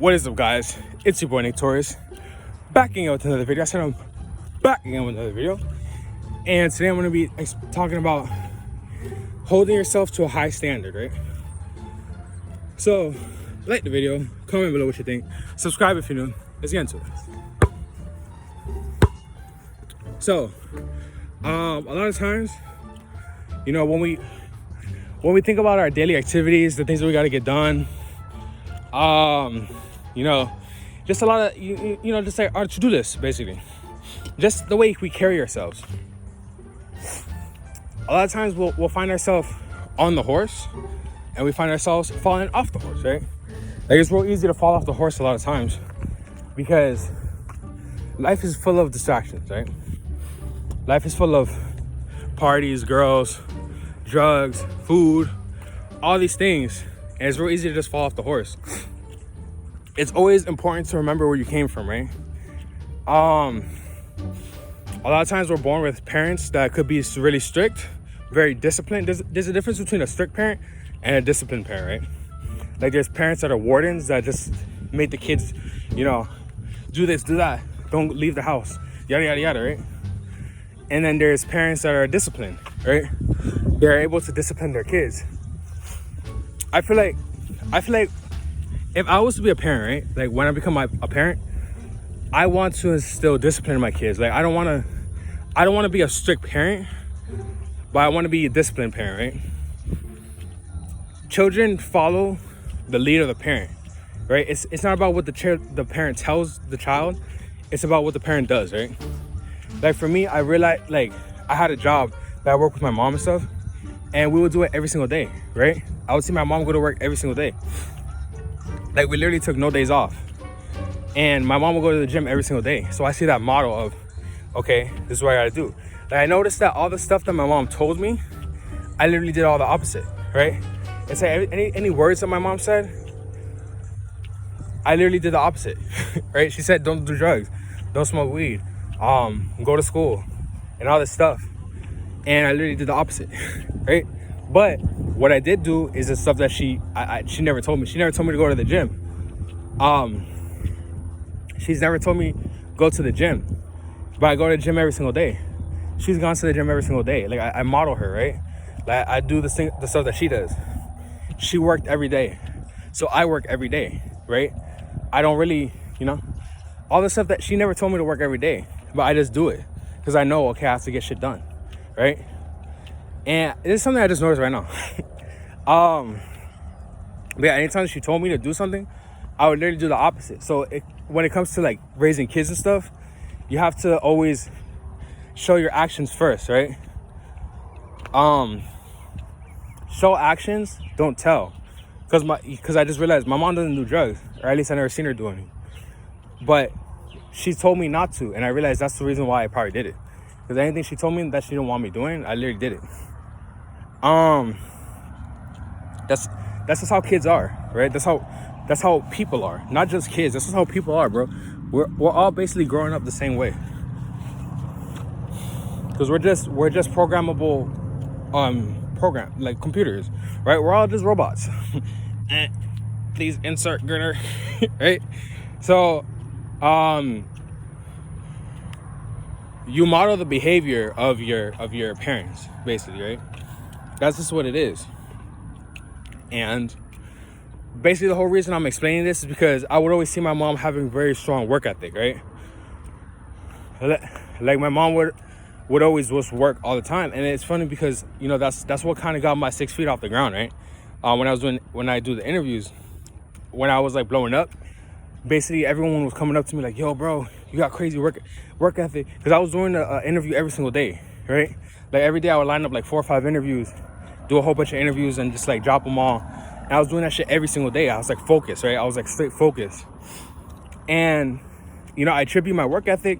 What is up, guys? It's your boy Torius, backing out with another video. I said I'm backing out with another video, and today I'm going to be talking about holding yourself to a high standard, right? So, like the video, comment below what you think, subscribe if you're new. Let's get into it. So, a lot of times, you know, when we think about our daily activities, the things that we got to get done, you know, just a lot of, you know, just like our to-do list, basically. Just the way we carry ourselves. A lot of times we'll find ourselves on the horse and we find ourselves falling off the horse, right? Like, it's real easy to fall off the horse a lot of times because life is full of distractions, right? Life is full of parties, girls, drugs, food, all these things. And it's real easy to just fall off the horse. It's always important to remember where you came from, right? A lot of times we're born with parents that could be really strict, very disciplined. There's a difference between a strict parent and a disciplined parent, right? Like, there's parents that are wardens that just make the kids, you know, do this, do that, don't leave the house, yada, yada, yada, right? And then there's parents that are disciplined, right? They're able to discipline their kids. I feel like if I was to be a parent, right? Like, when I become a parent, I want to instill discipline in my kids. Like, I don't want to be a strict parent, but I want to be a disciplined parent, right? Children follow the lead of the parent, right? It's not about what the parent tells the child. It's about what the parent does, right? Like, for me, I realized, like, I had a job that I worked with my mom and stuff, and we would do it every single day, right? I would see my mom go to work every single day. Like, we literally took no days off. And my mom would go to the gym every single day. So I see that model of, okay, this is what I gotta do. Like, I noticed that all the stuff that my mom told me, I literally did all the opposite, right? And say any words that my mom said, I literally did the opposite, right? She said, don't do drugs, don't smoke weed, go to school, and all this stuff. And I literally did the opposite, right? But what I did do is the stuff that she never told me. She never told me to go to the gym. She's never told me go to the gym, but I go to the gym every single day. She's gone to the gym every single day. Like, I model her, right? Like, I do the stuff that she does. She worked every day, so I work every day, right? I don't really, you know, all the stuff that she never told me to work every day, but I just do it because I know, okay, I have to get shit done, right? And it's something I just noticed right now. But yeah, anytime she told me to do something, I would literally do the opposite. So when it comes to, like, raising kids and stuff, you have to always show your actions first, right? Show actions, don't tell. Because I just realized my mom doesn't do drugs, or at least I never seen her do any. But she told me not to, and I realized that's the reason why I probably did it. Because anything she told me that she didn't want me doing, I literally did it. That's just how kids are, right? That's how people are. Not just kids. That's just how people are, bro. We're all basically growing up the same way. Because we're just programmable, like computers, right? We're all just robots. Please insert girder, right? So, you model the behavior of your parents, basically, right? That's just what it is. And basically the whole reason I'm explaining this is because I would always see my mom having very strong work ethic, right? Like, my mom would always just work all the time. And it's funny because, you know, that's what kind of got my 6 feet off the ground, right? When I do the interviews, when I was, like, blowing up, basically everyone was coming up to me like, yo, bro, you got crazy work ethic. Because I was doing an interview every single day, right? Like, every day I would line up like 4 or 5 interviews, do a whole bunch of interviews, and just, like, drop them all. And I was doing that shit every single day. I was, like, focused, right? I was, like, straight focused. And, you know, I attribute my work ethic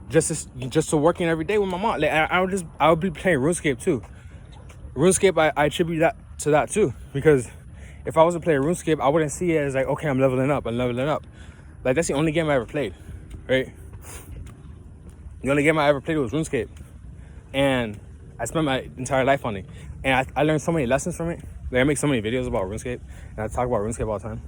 just to working every day with my mom. Like, I would be playing RuneScape too. RuneScape, I attribute that to that too, because if I wasn't playing RuneScape, I wouldn't see it as like, okay, I'm leveling up. Like, that's the only game I ever played, right? The only game I ever played was RuneScape, and I spent my entire life on it, and I learned so many lessons from it. Like, I make so many videos about RuneScape, and I talk about RuneScape all the time.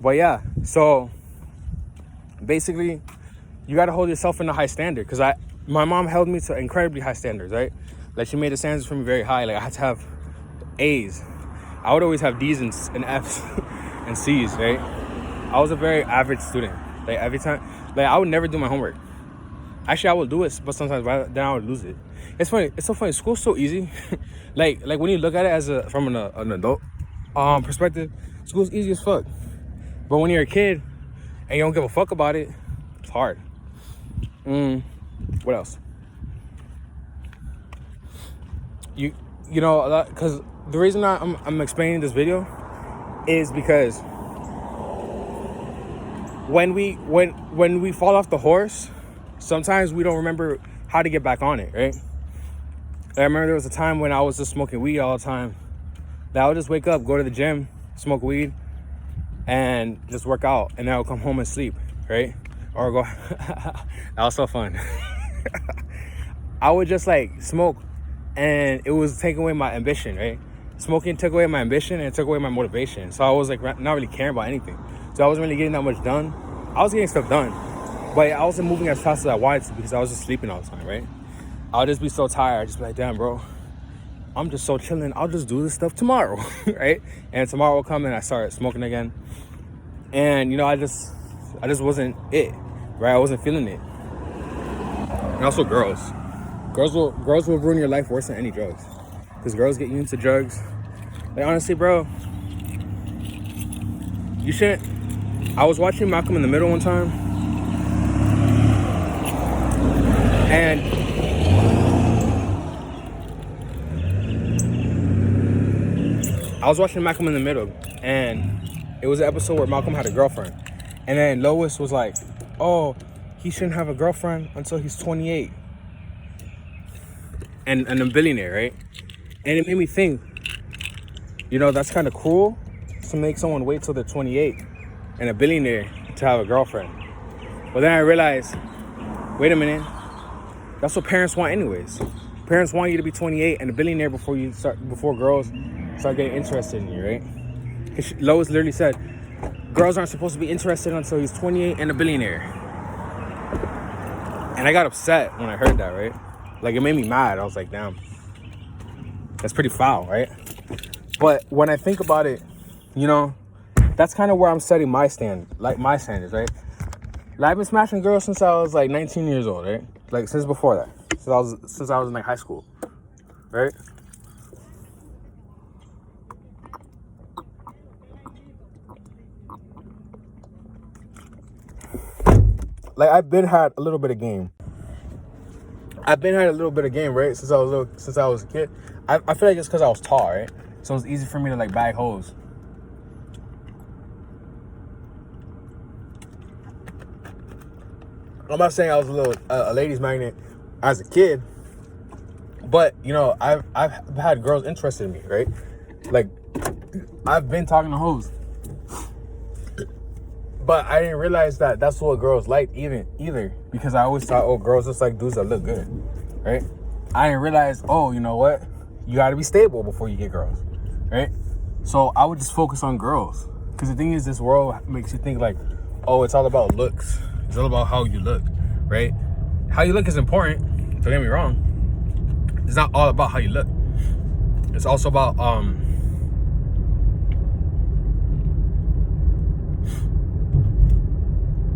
But yeah, so basically, you got to hold yourself in a high standard. Because my mom held me to incredibly high standards, right? Like, she made the standards for me very high. Like, I had to have A's. I would always have D's and F's and C's, right? I was a very average student. Like, every time, like, I would never do my homework. Actually, I would do it, but sometimes then I would lose it. It's funny. It's so funny. School's so easy. like when you look at it from an adult perspective, school's easy as fuck. But when you're a kid and you don't give a fuck about it, it's hard. What else? You know, because the reason I'm explaining this video is because when we fall off the horse, sometimes we don't remember how to get back on it, right? I remember there was a time when I was just smoking weed all the time. That I would just wake up, go to the gym, smoke weed, and just work out, and then I would come home and sleep, right? Or go. That was so fun. I would just like smoke, and it was taking away my ambition, right? Smoking took away my ambition and it took away my motivation. So I was like not really caring about anything. So I wasn't really getting that much done. I was getting stuff done, but I wasn't moving as fast as I wanted to because I was just sleeping all the time, right? I would just be so tired. I'd just be like, damn, bro, I'm just so chilling. I'll just do this stuff tomorrow, right? And tomorrow will come and I start smoking again. And, you know, I just wasn't it, right? I wasn't feeling it. And also girls. Girls will ruin your life worse than any drugs. Because girls get you into drugs. Like, honestly, bro, you shouldn't. I was watching Malcolm in the Middle one time. And I was watching Malcolm in the Middle, and it was an episode where Malcolm had a girlfriend. And then Lois was like, oh, he shouldn't have a girlfriend until he's 28. And a billionaire, right? And it made me think, you know, that's kind of cruel to make someone wait till they're 28 and a billionaire to have a girlfriend. But then I realized, wait a minute, that's what parents want anyways. Parents want you to be 28 and a billionaire before girls start getting interested in you, right? Because Lois literally said, girls aren't supposed to be interested until he's 28 and a billionaire. And I got upset when I heard that, right? Like, it made me mad. I was like, damn, that's pretty foul, right? But when I think about it, you know, that's kind of where I'm setting my standards, right? Like, I've been smashing girls since I was like 19 years old, right? Like, since before that, since I was in like high school, right? Like, I've been had a little bit of game, right? Since I was a kid. I feel like it's because I was tall, right? So it's easy for me to like bag hoes. I'm not saying I was a ladies magnet as a kid, but you know, I've had girls interested in me, right? Like, I've been talking to hoes, but I didn't realize that that's what girls like either, because I always thought, oh, girls just like dudes that look good, right? I didn't realize, oh, you know what? You got to be stable before you get girls, right? So I would just focus on girls, because the thing is, this world makes you think like, oh, it's all about looks. It's all about how you look, right? How you look is important, don't get me wrong. It's not all about how you look. It's also about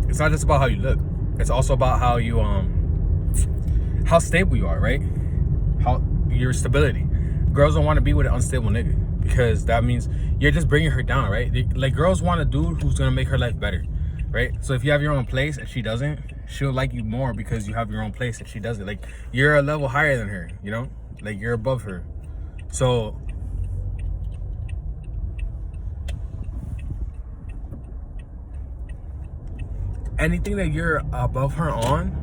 it's not just about how you look. It's also about how you how stable you are, right? How your stability. Girls don't want to be with an unstable nigga, because that means you're just bringing her down, right? Like, girls want a dude who's gonna make her life better, right? So if you have your own place and she doesn't, she'll like you more because you have your own place and she doesn't. Like, you're a level higher than her, you know? Like, you're above her. So anything that you're above her on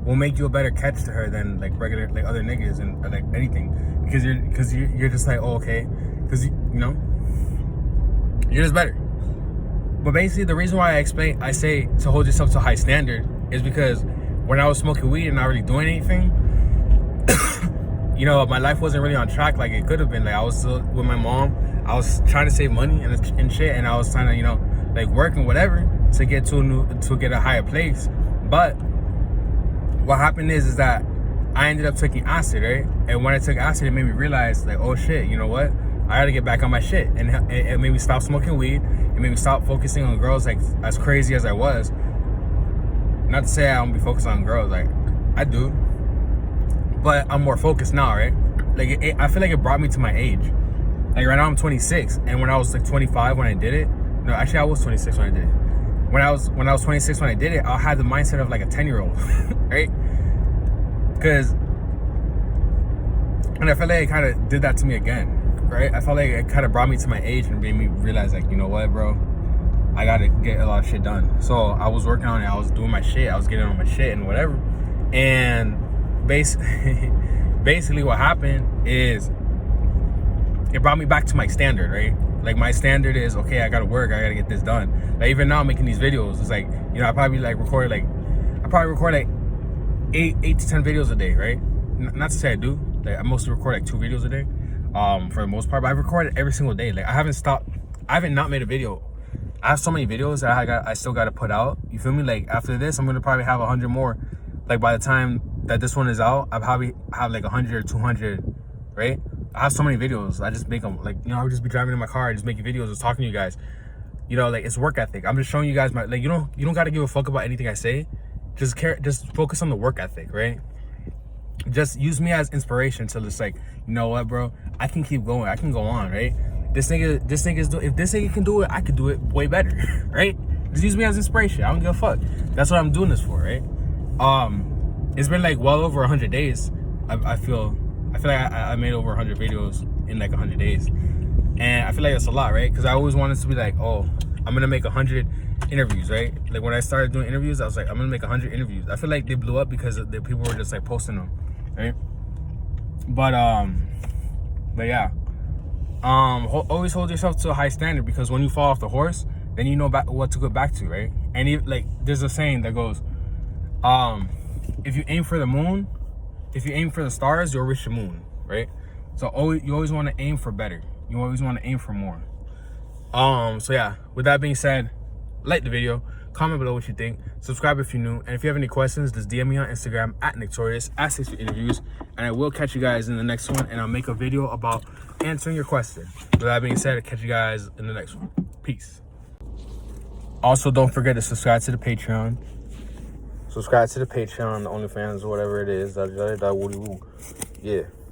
will make you a better catch to her than like regular, like other niggas and like anything, because you're just like, oh, okay, because you know, you're just better. But basically, the reason why I say to hold yourself to a high standard is because when I was smoking weed and not really doing anything, you know, my life wasn't really on track like it could have been. Like, I was still with my mom. I was trying to save money and shit, and I was trying to, you know, like work and whatever to get to get a higher place. But what happened is that I ended up taking acid, right? And when I took acid, it made me realize, like, oh shit, you know what? I gotta get back on my shit. And it made me stop smoking weed. It made me stop focusing on girls, like, as crazy as I was. Not to say I don't be focused on girls, like, I do. But I'm more focused now, right? Like, I feel like it brought me to my age. Like, right now I'm 26. And when I was, like, 25 when I did it, no, actually, I was 26 when I did it. When I was 26 when I did it, I had the mindset of, like, a 10-year-old, right? Because, and I felt like it kind of did that to me again, right? I felt like it kind of brought me to my age and made me realize, like, you know what, bro? I got to get a lot of shit done. So I was working on it. I was doing my shit. I was getting on my shit and whatever. And basically what happened is it brought me back to my standard, right? Like, my standard is, okay, I got to work. I got to get this done. Like, even now making these videos, it's like, you know, I probably record like 8 to 10 videos a day, right? Not to say I do. Like, I mostly record like 2 videos a day, for the most part. But I record it every single day. Like, I haven't stopped. I haven't not made a video. I have so many videos that I still got to put out. You feel me? Like, after this, I'm gonna probably have 100 more. Like, by the time that this one is out, I probably have like 100 or 200, right? I have so many videos. I just make them. Like, you know, I would just be driving in my car, just making videos, just talking to you guys. You know, like, it's work ethic. I'm just showing you guys my, like, you don't got to give a fuck about anything I say. Just focus on the work ethic, right? Just use me as inspiration to just, like, you know what, bro? I can keep going. I can go on, right? If this nigga can do it, I could do it way better, right? Just use me as inspiration. I don't give a fuck. That's what I'm doing this for, right? It's been like well over 100 days. I feel like I made over 100 videos in like 100 days, and I feel like that's a lot, right? Because I always wanted to be like, oh, I'm gonna make 100 interviews, right? Like, when I started doing interviews, I was like, I'm gonna make 100 interviews. I feel like they blew up because the people were just like posting them, right? But yeah, always hold yourself to a high standard, because when you fall off the horse, then you know what to go back to, right? And like, there's a saying that goes, if you aim for the moon, if you aim for the stars, you'll reach the moon, right? So you always want to aim for better. You always want to aim for more. So yeah, with that being said, like the video, comment below what you think, subscribe if you're new, and if you have any questions, just DM me on Instagram at Torius, ask me for interviews, and I will catch you guys in the next one, and I'll make a video about answering your question. With that being said, I'll catch you guys in the next one. Peace. Also, don't forget to subscribe to the Patreon. Subscribe to the Patreon, the OnlyFans, whatever it is. Yeah.